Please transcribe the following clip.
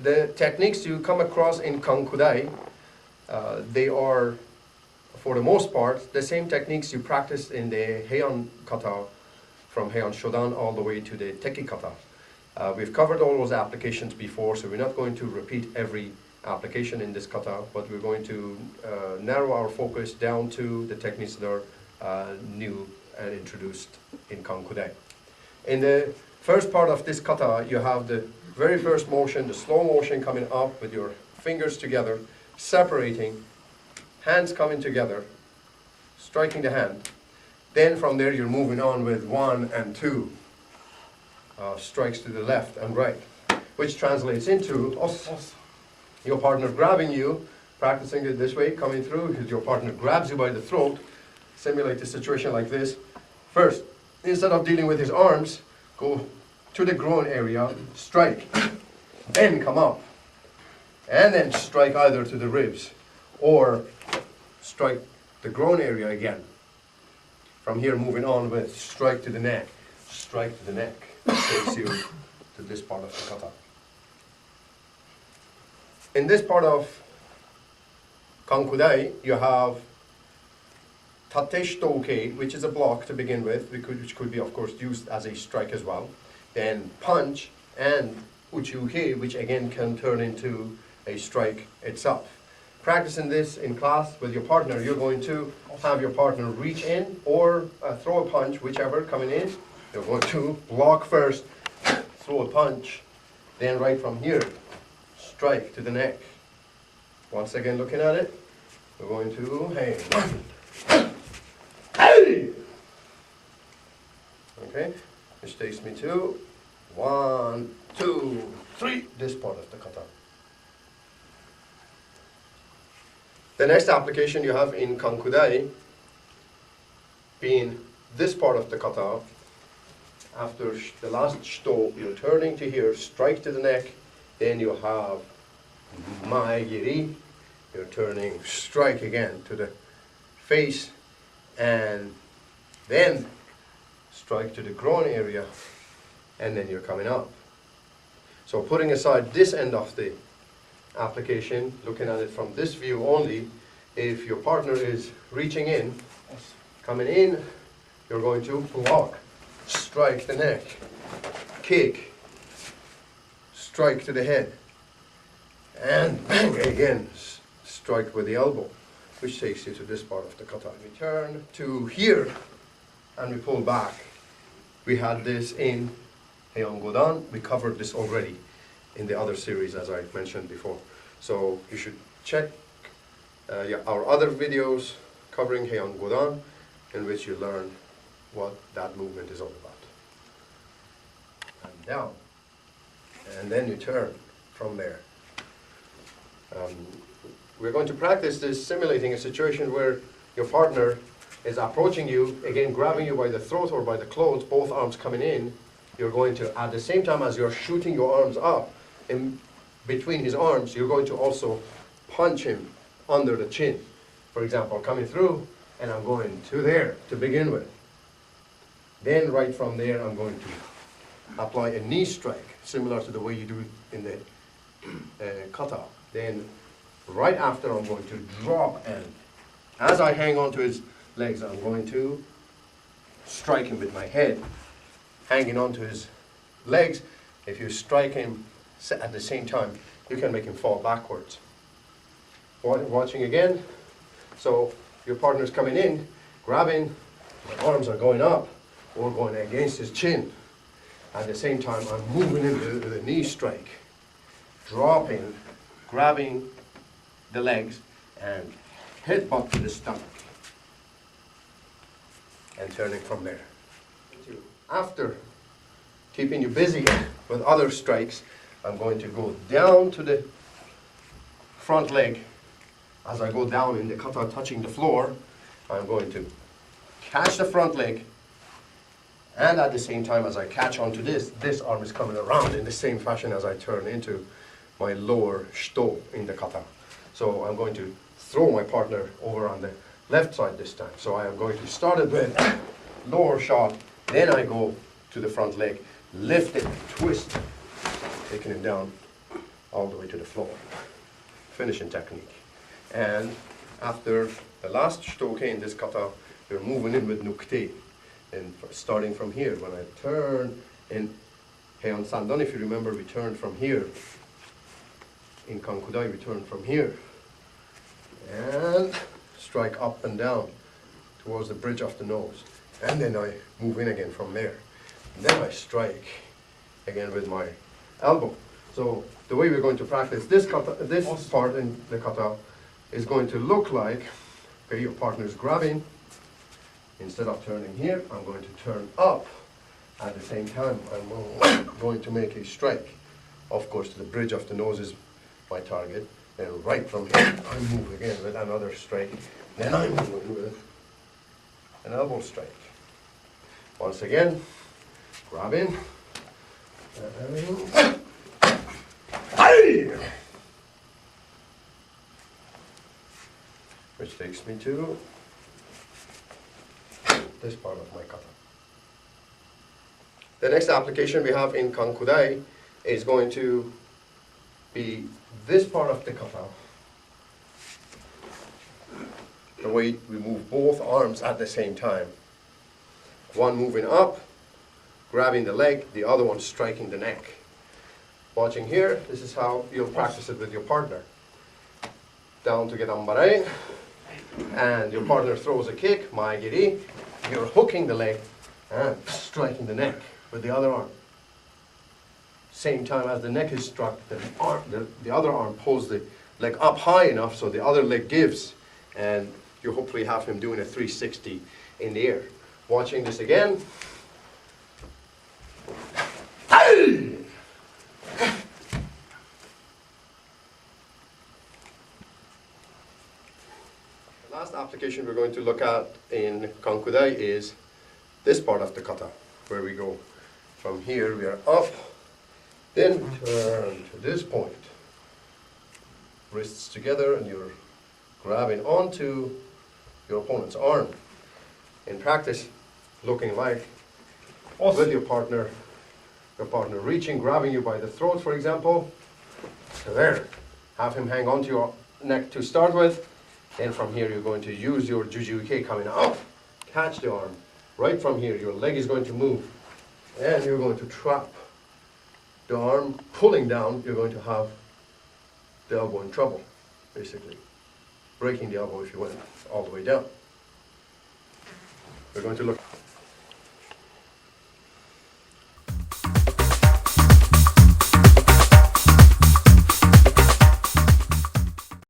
the techniques you come across in Kanku Dai, they are, for the most part, the same techniques you practice in the Heian kata, from Heian Shodan all the way to the Teki kata. We've covered all those applications before, so we're not going to repeat every application in this kata, but we're going to narrow our focus down to the techniques that are new and introduced in Kanku Dai. In the first part of this kata, you have the very first motion, the slow motion coming up with your fingers together, separating, hands coming together, striking the hand. Then from there you're moving on with 1 and 2 strikes to the left and right, which translates into your partner grabbing you, practicing it this way, coming through, because your partner grabs you by the throat. Simulate a situation like this. First, instead of dealing with his arms, go to the groin area, strike, then come up, and then strike either to the ribs or strike the groin area again. From here, moving on with strike to the neck, strike to the neck, takes you to this part of the kata. In this part of Kanku Dai, you have tate shitokan, which is a block to begin with, which could be, of course, used as a strike as well. Then punch and uchi-uke, which again can turn into a strike itself. Practicing this in class with your partner, you're going to have your partner reach in or throw a punch, whichever, coming in. You're going to block first, throw a punch, then right from here, strike to the neck. Once again, looking at it, we're going to hey. Okay, which takes me to 1, 2, 3, this part of the kata. The next application you have in Kanku Dai, being this part of the kata, after the last shito, you're turning to here, strike to the neck, then you have maegiri, you're turning, strike again to the face, and then strike to the groin area, and then you're coming up. So putting aside this end of the application, looking at it from this view only, if your partner is reaching in, coming in, you're going to block, strike the neck, kick, strike to the head, and bang again, strike with the elbow, which takes you to this part of the kata. We turn to here, and we pull back. We had this in Heian Godan. We covered this already in the other series, as I mentioned before. So you should check our other videos covering Heian Godan, in which you learn what that movement is all about. And down. And then you turn from there. We're going to practice this simulating a situation where your partner is approaching you, again grabbing you by the throat or by the clothes, both arms coming in. You're going to, at the same time as you're shooting your arms up, in between his arms, you're going to also punch him under the chin. For example, coming through, and I'm going to there to begin with. Then right from there, I'm going to apply a knee strike, similar to the way you do it in the kata. Then right after, I'm going to drop, and as I hang onto his legs, I'm going to strike him with my head, hanging onto his legs. If you strike him at the same time, you can make him fall backwards. Watching again. So your partner's coming in, grabbing, my arms are going up or going against his chin. At the same time, I'm moving into the knee strike, dropping, grabbing the legs, and headbutt to the stomach, and turning from there. After keeping you busy with other strikes, I'm going to go down to the front leg. As I go down in the kata touching the floor, I'm going to catch the front leg, and at the same time as I catch onto this arm is coming around in the same fashion as I turn into my lower shito in the kata. So I'm going to throw my partner over on the left side this time. So I am going to start it with lower shot, then I go to the front leg, lift it, twist, taking it down, all the way to the floor. Finishing technique. And after the last Shotokan in this kata, you're moving in with nukte. And starting from here, when I turn in Heian Sandan, if you remember, we turned from here. In Kanku Dai, we turn from here. And strike up and down towards the bridge of the nose. And then I move in again from there. And then I strike again with my elbow. So the way we're going to practice this kata, this part in the kata is going to look like, okay, your partner is grabbing. Instead of turning here, I'm going to turn up. At the same time, I'm going to make a strike. Of course, the bridge of the nose is my target. And right from here, I move again with another strike. Then I move with an elbow strike. Once again, grabbing. Which takes me to this part of my kata. The next application we have in Kanku Dai is going to be this part of the kata. The way we move both arms at the same time. One moving up, grabbing the leg, the other one striking the neck. Watching here, this is how you'll practice it with your partner. Down to get ambare, and your partner throws a kick, maegiri, you're hooking the leg and striking the neck with the other arm. Same time as the neck is struck, the other arm pulls the leg up high enough so the other leg gives, and you hopefully have him doing a 360 in the air. Watching this again. The last application we're going to look at in Kanku Dai is this part of the kata, where we go from here, we are up, then turn to this point. Wrists together and you're grabbing onto your opponent's arm. In practice, looking like with your partner reaching, grabbing you by the throat, for example. So there, have him hang onto your neck to start with. Then from here, you're going to use your jujuke coming up, catch the arm. Right from here, your leg is going to move, and you're going to trap the arm, pulling down. You're going to have the elbow in trouble, basically. Breaking the elbow if you went all the way down. We're going to look.